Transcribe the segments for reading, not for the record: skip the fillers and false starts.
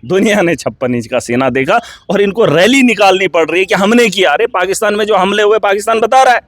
दुनिया ने 56 इंच का सीना देखा और इनको रैली निकालनी पड़ रही है कि हमने किया। अरे पाकिस्तान में जो हमले हुए पाकिस्तान बता रहा है,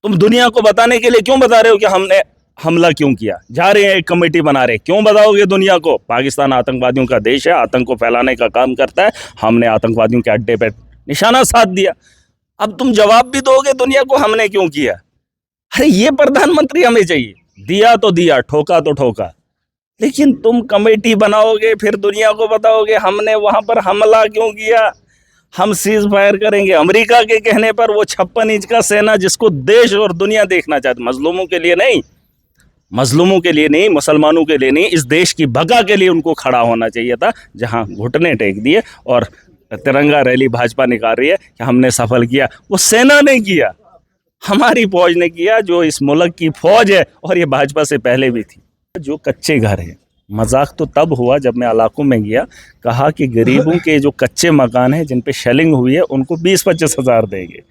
तुम दुनिया को बताने के लिए क्यों बता रहे हो कि हमने हमला क्यों किया? जा रहे हैं एक कमेटी बना रहे, क्यों बताओगे दुनिया को? पाकिस्तान आतंकवादियों का देश है, आतंक को फैलाने का काम करता है, हमने आतंकवादियों के अड्डे पे निशाना साध दिया। अब तुम जवाब भी दोगे दुनिया को हमने क्यों किया? अरे ये प्रधानमंत्री हमें चाहिए, दिया तो दिया, ठोका तो ठोका, लेकिन तुम कमेटी बनाओगे फिर दुनिया को बताओगे हमने वहां पर हमला क्यों किया, हम सीज फायर करेंगे। अमेरिका के कहने पर वो 56 इंच का सेना जिसको देश और दुनिया देखना चाहती, मजलूमों के लिए नहीं, मजलूमों के लिए नहीं, मुसलमानों के लिए नहीं, इस देश की बका के लिए उनको खड़ा होना चाहिए था, जहां घुटने टेक दिए और तिरंगा रैली भाजपा निकाल रही है कि हमने सफल किया। वो सेना ने किया, हमारी फौज ने किया, जो इस मुल्क की फौज है, और ये भाजपा से पहले भी थी। जो कच्चे घर हैं, मजाक तो तब हुआ जब मैं इलाकों में गया, कहा कि गरीबों के जो कच्चे मकान हैं जिन पे शेलिंग हुई है उनको 20-25 हज़ार देंगे,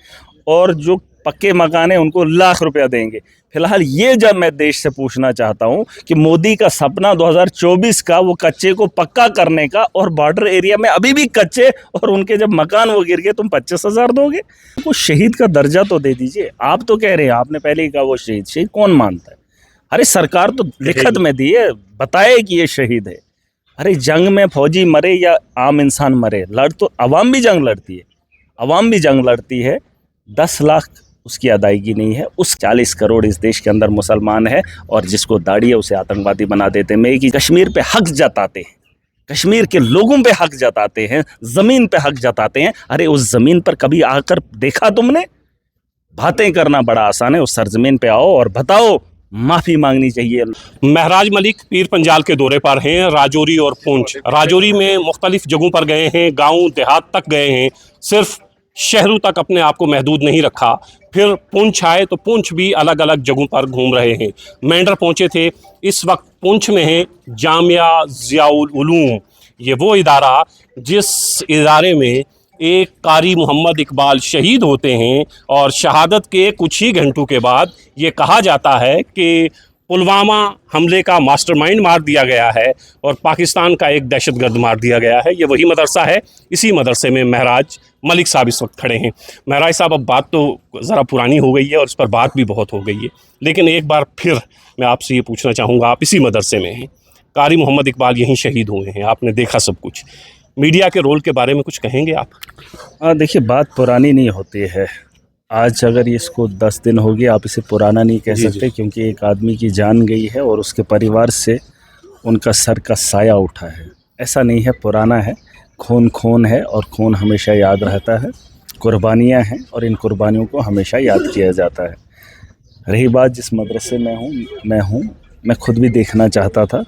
और जो पक्के मकान हैं उनको लाख रुपया देंगे। फिलहाल ये जब मैं देश से पूछना चाहता हूं कि मोदी का सपना 2024 का वो कच्चे को पक्का करने का, और बॉर्डर एरिया में अभी भी कच्चे, और उनके जब मकान वो गिर गए तुम 25 हज़ार दोगे? वो शहीद का दर्जा तो दे दीजिए। आप तो कह रहे हैं, आपने पहले ही कहा वो शहीद, शहीद कौन मानता है? अरे सरकार तो लिखत में दी है, बताए कि ये शहीद है। अरे जंग में फौजी मरे या आम इंसान मरे, लड़ तो अवाम भी जंग लड़ती है, अवाम भी जंग लड़ती है। 10 लाख उसकी अदायगी नहीं है। उस 40 करोड़ इस देश के अंदर मुसलमान है, और जिसको दाढ़ी है उसे आतंकवादी बना देते हैं। कि कश्मीर पे हक जताते हैं, कश्मीर के लोगों पे हक जताते हैं, ज़मीन पे हक जताते हैं। अरे उस ज़मीन पर कभी आकर देखा तुमने? बातें करना बड़ा आसान है, उस सरजमीन पे आओ और बताओ, माफ़ी मांगनी चाहिए। महराज मलिक पीर पंजाल के दौरे पर हैं, राजौरी और पुंछ। राजौरी में मुख्तलिफ जगहों पर गए हैं, गाँव देहात तक गए हैं, सिर्फ शहरों तक अपने आप को महदूद नहीं रखा। फिर पुंछ आए तो पुंछ भी अलग अलग जगहों पर घूम रहे हैं। मेंढर पहुंचे थे, इस वक्त पुंछ में है जामिया ज़ियाउल उलूम। ये वो इदारा जिस इदारे में एक कारी मोहम्मद इकबाल शहीद होते हैं, और शहादत के कुछ ही घंटों के बाद ये कहा जाता है कि पुलवामा हमले का मास्टरमाइंड मार दिया गया है और पाकिस्तान का एक दहशतगर्द मार दिया गया है। ये वही मदरसा है, इसी मदरसे में महराज मलिक साहब इस वक्त खड़े हैं। महराज साहब, अब बात तो ज़रा पुरानी हो गई है और इस पर बात भी बहुत हो गई है, लेकिन एक बार फिर मैं आपसे ये पूछना चाहूँगा, आप इसी मदरसे में हैं, कारी मोहम्मद इकबाल यहीं शहीद हुए हैं, आपने देखा सब कुछ, मीडिया के रोल के बारे में कुछ कहेंगे आप? देखिए, बात पुरानी नहीं होती है। आज अगर इसको 10 दिन हो गए, आप इसे पुराना नहीं कह सकते, क्योंकि एक आदमी की जान गई है और उसके परिवार से उनका सर का साया उठा है। ऐसा नहीं है, पुराना है, खून खून है और खून हमेशा याद रहता है। कुर्बानियाँ हैं और इन कुर्बानियों को हमेशा याद किया जाता है। रही बात जिस मदरसे में मैं खुद भी देखना चाहता था।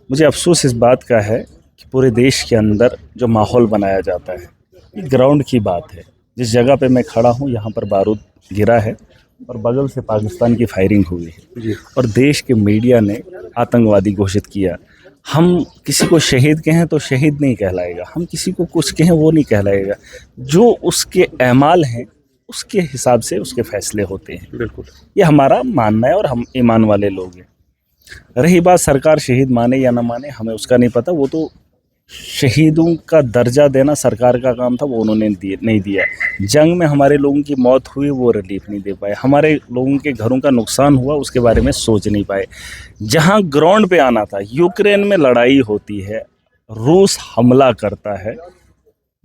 मुझे अफसोस इस बात का है कि पूरे देश के अंदर जो माहौल बनाया जाता है, ये ग्राउंड की बात है। जिस जगह पे मैं खड़ा हूँ यहाँ पर बारूद गिरा है और बगल से पाकिस्तान की फायरिंग हुई है, और देश के मीडिया ने आतंकवादी घोषित किया। हम किसी को शहीद कहें तो शहीद नहीं कहलाएगा, हम किसी को कुछ कहें वो नहीं कहलाएगा। जो उसके अमाल हैं उसके हिसाब से उसके फैसले होते हैं। बिल्कुल, ये हमारा मानना है और हम ईमान वाले लोग हैं। रही बात सरकार शहीद माने या ना माने, हमें उसका नहीं पता। वो तो शहीदों का दर्जा देना सरकार का काम था, वो उन्होंने नहीं दिया। जंग में हमारे लोगों की मौत हुई, वो रिलीफ नहीं दे पाए। हमारे लोगों के घरों का नुकसान हुआ, उसके बारे में सोच नहीं पाए। जहां ग्राउंड पे आना था, यूक्रेन में लड़ाई होती है, रूस हमला करता है,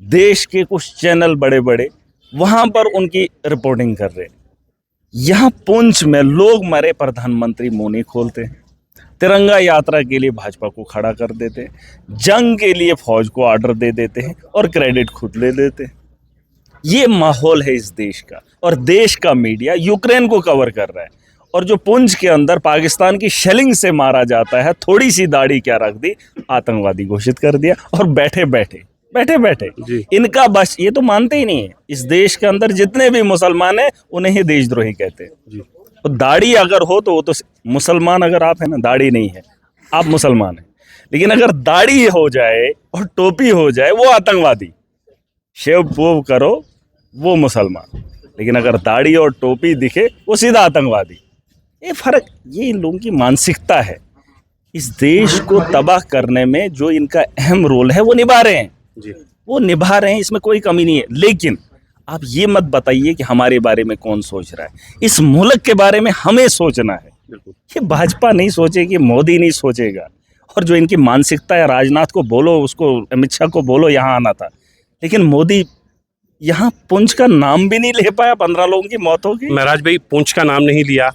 देश के कुछ चैनल बड़े बड़े वहां पर उनकी रिपोर्टिंग कर रहे। यहाँ पुंछ में लोग मरे, प्रधानमंत्री मुंह नहीं खोलते। तिरंगा यात्रा के लिए भाजपा को खड़ा कर देते हैं, जंग के लिए फौज को ऑर्डर दे देते हैं और क्रेडिट खुद ले लेते हैं। ये माहौल है इस देश का, और देश का मीडिया यूक्रेन को कवर कर रहा है। और जो पुंछ के अंदर पाकिस्तान की शेलिंग से मारा जाता है, थोड़ी सी दाढ़ी क्या रख दी, आतंकवादी घोषित कर दिया। और बैठे बैठे इनका बस, ये तो मानते ही नहीं है। इस देश के अंदर जितने भी मुसलमान हैं उन्हें ही देशद्रोही कहते हैं। तो दाढ़ी अगर हो तो वो तो मुसलमान, अगर आप है ना, दाढ़ी नहीं है, आप मुसलमान हैं। लेकिन अगर दाढ़ी हो जाए और टोपी हो जाए, वो आतंकवादी। शेव पूव करो, वो मुसलमान। लेकिन अगर दाढ़ी और टोपी दिखे, वो सीधा आतंकवादी। ये फर्क, ये इन लोगों की मानसिकता है। इस देश को तबाह करने में जो इनका अहम रोल है वो निभा रहे हैं जी। वो निभा रहे हैं, इसमें कोई कमी नहीं है। लेकिन आप ये मत बताइए कि हमारे बारे में कौन सोच रहा है। इस मुल्क के बारे में हमें सोचना है। बिल्कुल। ये भाजपा नहीं सोचेगी, मोदी नहीं सोचेगा। और जो इनकी मानसिकता है, राजनाथ को बोलो, उसको अमित शाह को बोलो यहाँ आना था, लेकिन मोदी यहाँ पुंछ का नाम भी नहीं ले पाया। 15 लोगों की मौत हो गई। महराज भाई पुंछ का नाम नहीं लिया,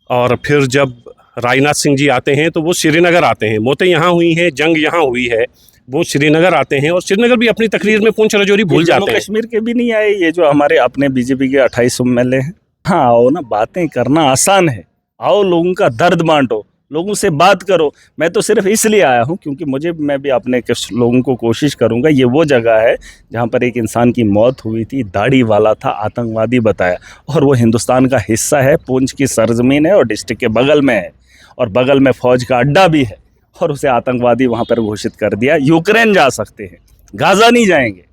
और फिर जब राजनाथ सिंह जी आते हैं तो वो श्रीनगर आते हैं। मौतें यहाँ हुई हैं, जंग यहाँ हुई है, वो श्रीनगर आते हैं और श्रीनगर भी अपनी तकरीर में पुंछ राजौरी भूल जाते हैं। कश्मीर के भी नहीं आए, ये जो हमारे अपने बीजेपी के 28 एमएलए हैं। हाँ आओ ना, बातें करना आसान है। आओ लोगों का दर्द बांटो, लोगों से बात करो। मैं तो सिर्फ इसलिए आया हूँ क्योंकि मैं भी अपने कुछ लोगों को कोशिश करूँगा। ये वो जगह है जहाँ पर एक इंसान की मौत हुई थी, दाढ़ी वाला था, आतंकवादी बताया, और वो हिंदुस्तान का हिस्सा है, पुंछ की सरजमीन है और डिस्ट्रिक्ट के बगल में है, और बगल में फौज का अड्डा भी है, और उसे आतंकवादी वहाँ पर घोषित कर दिया। यूक्रेन जा सकते हैं, गाज़ा नहीं जाएंगे,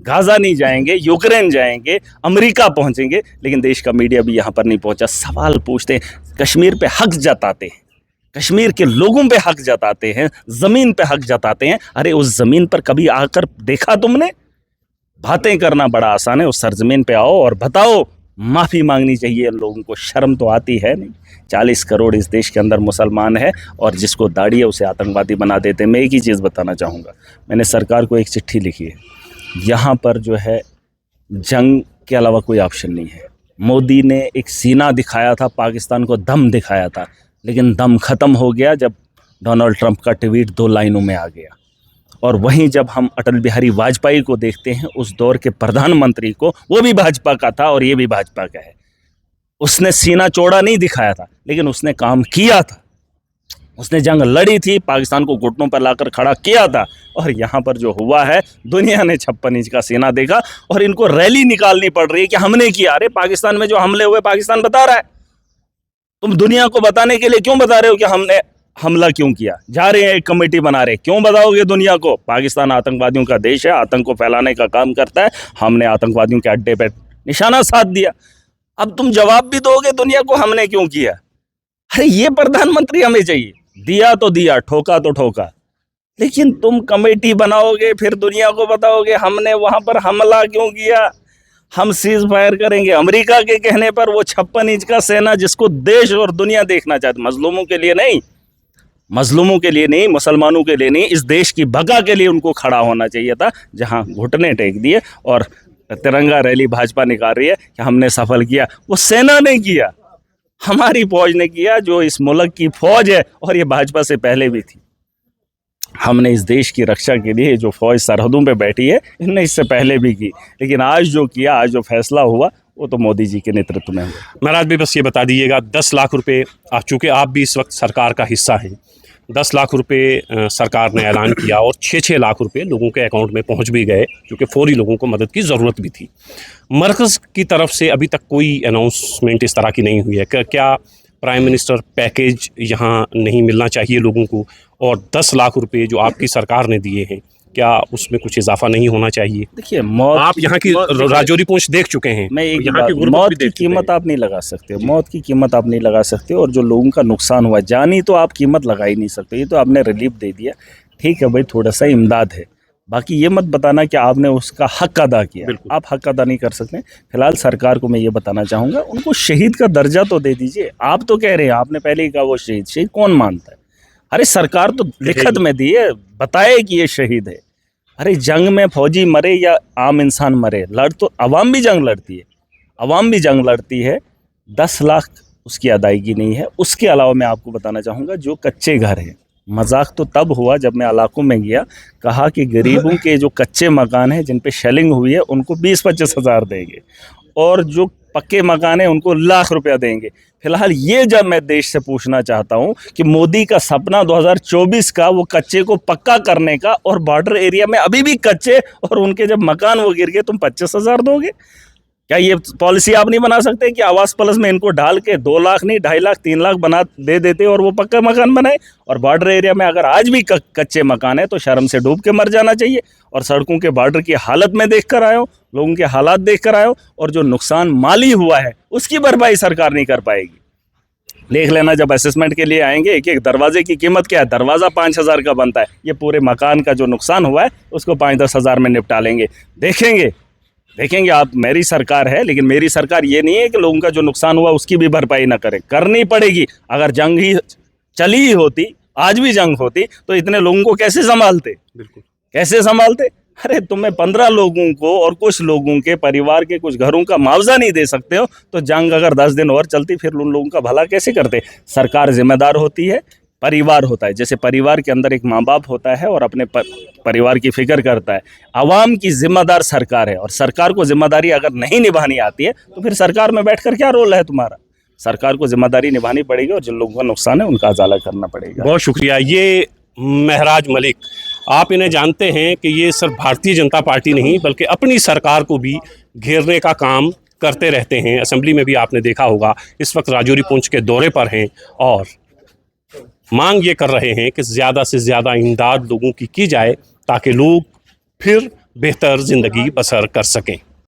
गाज़ा नहीं जाएंगे, यूक्रेन जाएंगे, अमेरिका पहुँचेंगे, लेकिन देश का मीडिया भी यहाँ पर नहीं पहुँचा। सवाल पूछते हैं, कश्मीर पे हक जताते हैं, कश्मीर के लोगों पे हक जताते हैं, ज़मीन पे हक जताते हैं। अरे उस ज़मीन पर कभी आकर देखा तुमने? बातें करना बड़ा आसान है, उस सरजमीन पे आओ और बताओ। माफ़ी मांगनी चाहिए लोगों को, शर्म तो आती है नहीं। 40 करोड़ इस देश के अंदर मुसलमान है, और जिसको दाढ़ी है उसे आतंकवादी बना देते हैं। मैं एक ही चीज़ बताना चाहूँगा, मैंने सरकार को एक चिट्ठी लिखी है। यहाँ पर जो है जंग के अलावा कोई ऑप्शन नहीं है। मोदी ने एक सीना दिखाया था, पाकिस्तान को दम दिखाया था, लेकिन दम ख़त्म हो गया जब डोनाल्ड ट्रंप का ट्वीट 2 लाइनों में आ गया। और वहीं जब हम अटल बिहारी वाजपेयी को देखते हैं, उस दौर के प्रधानमंत्री को, वो भी भाजपा का था और ये भी भाजपा का है। उसने सीना चौड़ा नहीं दिखाया था, लेकिन उसने काम किया था। उसने जंग लड़ी थी, पाकिस्तान को घुटनों पर लाकर खड़ा किया था। और यहाँ पर जो हुआ है, दुनिया ने 56 इंच का सीना देखा, और इनको रैली निकालनी पड़ रही है कि हमने किया। अरे पाकिस्तान में जो हमले हुए पाकिस्तान बता रहा है, तुम दुनिया को बताने के लिए क्यों बता रहे हो कि हमने हमला क्यों किया? जा रहे हैं एक कमेटी बना रहे, क्यों बताओगे दुनिया को? पाकिस्तान आतंकवादियों का देश है, आतंक को फैलाने का काम करता है, हमने आतंकवादियों के अड्डे पे निशाना साध दिया। अब तुम जवाब भी दोगे दुनिया को हमने क्यों किया? अरे ये प्रधानमंत्री हमें चाहिए। दिया तो दिया, ठोका तो ठोका, लेकिन तुम कमेटी बनाओगे, फिर दुनिया को बताओगे हमने वहां पर हमला क्यों किया, हम सीज फायर करेंगे अमेरिका के कहने पर। वो 56 इंच का सेना जिसको देश और दुनिया देखना चाहती, मजलूमों के लिए नहीं, मजलूमों के लिए नहीं, मुसलमानों के लिए नहीं, इस देश की बका के लिए उनको खड़ा होना चाहिए था। जहां घुटने टेक दिए और तिरंगा रैली भाजपा निकाल रही है कि हमने सफल किया, वो सेना ने किया, हमारी फौज ने किया, जो इस मुल्क की फौज है, और ये भाजपा से पहले भी थी। हमने इस देश की रक्षा के लिए जो फौज सरहदों पे बैठी है, इनने इससे पहले भी की, लेकिन आज जो किया, आज जो फैसला हुआ, वो तो मोदी जी के नेतृत्व में हुआ। महाराज भी बस ये बता दीजिएगा, 10 लाख रुपए, चूँकि आप भी इस वक्त सरकार का हिस्सा हैं, 10 लाख रुपए सरकार ने ऐलान किया और 6-6 लाख रुपए लोगों के अकाउंट में पहुंच भी गए, क्योंकि फौरी लोगों को मदद की ज़रूरत भी थी। मरकज़ की तरफ से अभी तक कोई अनाउंसमेंट इस तरह की नहीं हुई है। क्या प्राइम मिनिस्टर पैकेज यहाँ नहीं मिलना चाहिए लोगों को? और 10 लाख रुपए जो आपकी सरकार ने दिए हैं, क्या उसमें कुछ इजाफा नहीं होना चाहिए? देखिए, मौत, आप यहाँ की राजौरी पुंछ देख चुके हैं, मैं एक यहाँ की बात, गुर्बत मौत भी की देख चुके कीमत हैं। आप नहीं लगा सकते, मौत की कीमत आप नहीं लगा सकते, और जो लोगों का नुकसान हुआ, जानी तो आप कीमत लगा ही नहीं सकते। ये तो आपने रिलीफ दे दिया, ठीक है भाई, थोड़ा सा इमदाद है, बाकी ये मत बताना कि आपने उसका हक अदा किया। आप हक अदा नहीं कर सकते। फिलहाल सरकार को मैं ये बताना चाहूँगा, उनको शहीद का दर्जा तो दे दीजिए। आप तो कह रहे हैं, आपने पहले ही कहा वो शहीद, शहीद कौन मानता है? अरे सरकार तो लिखत में दी है, बताए कि ये शहीद है। अरे जंग में फौजी मरे या आम इंसान मरे, लड़ तो अवाम भी जंग लड़ती है, अवाम भी जंग लड़ती है। 10 लाख उसकी अदायगी नहीं है। उसके अलावा मैं आपको बताना चाहूँगा, जो कच्चे घर हैं, मजाक तो तब हुआ जब मैं इलाकों में गया, कहा कि गरीबों के जो कच्चे मकान हैं जिन पे शेलिंग हुई है उनको 20-25 हज़ार देंगे, और जो पक्के मकान हैं उनको लाख रुपया देंगे। फिलहाल ये जब मैं देश से पूछना चाहता हूँ कि मोदी का सपना 2024 का, वो कच्चे को पक्का करने का, और बॉर्डर एरिया में अभी भी कच्चे, और उनके जब मकान वो गिर गए, तुम 25 हज़ार दोगे? क्या ये पॉलिसी आप नहीं बना सकते कि आवास प्लस में इनको डाल के 2 लाख नहीं 2.5 लाख 3 लाख बना दे देते और वो पक्का मकान बनाए? और बॉर्डर एरिया में अगर आज भी कच्चे मकान है तो शर्म से डूब के मर जाना चाहिए। और सड़कों के बॉर्डर की हालत में देख कर आए हो, लोगों के हालात देख कर आए हो, और जो नुकसान माली हुआ है उसकी भरपाई सरकार नहीं कर पाएगी। देख लेना, जब असेसमेंट के लिए आएंगे एक एक दरवाजे की कीमत क्या है। दरवाज़ा 5,000 का बनता है, ये पूरे मकान का जो नुकसान हुआ है उसको 5-10 हज़ार में निपटा लेंगे। देखेंगे आप, मेरी सरकार है, लेकिन मेरी सरकार ये नहीं है कि लोगों का जो नुकसान हुआ उसकी भी भरपाई ना करे, करनी पड़ेगी। अगर जंग ही चली ही होती, आज भी जंग होती, तो इतने लोगों को कैसे संभालते, बिल्कुल कैसे संभालते। अरे तुम्हें 15 लोगों को और कुछ लोगों के परिवार के कुछ घरों का मुआवजा नहीं दे सकते हो, तो जंग अगर 10 दिन और चलती फिर उन लोगों का भला कैसे करते। सरकार जिम्मेदार होती है, परिवार होता है। जैसे परिवार के अंदर एक माँ बाप होता है और अपने परिवार की फिक्र करता है, आवाम की जिम्मेदार सरकार है। और सरकार को जिम्मेदारी अगर नहीं निभानी आती है तो फिर सरकार में बैठकर क्या रोल है तुम्हारा। सरकार को जिम्मेदारी निभानी पड़ेगी और जिन लोगों का नुकसान है उनका उजाला करना पड़ेगा। बहुत शुक्रिया। ये महराज मलिक, आप इन्हें जानते हैं कि ये सिर्फ भारतीय जनता पार्टी नहीं बल्कि अपनी सरकार को भी घेरने का काम करते रहते हैं। असेंबली में भी आपने देखा होगा, इस वक्त राजौरी पुंछ के दौरे पर हैं और मांग ये कर रहे हैं कि ज़्यादा से ज़्यादा इमदाद लोगों की जाए ताकि लोग फिर बेहतर ज़िंदगी बसर कर सकें।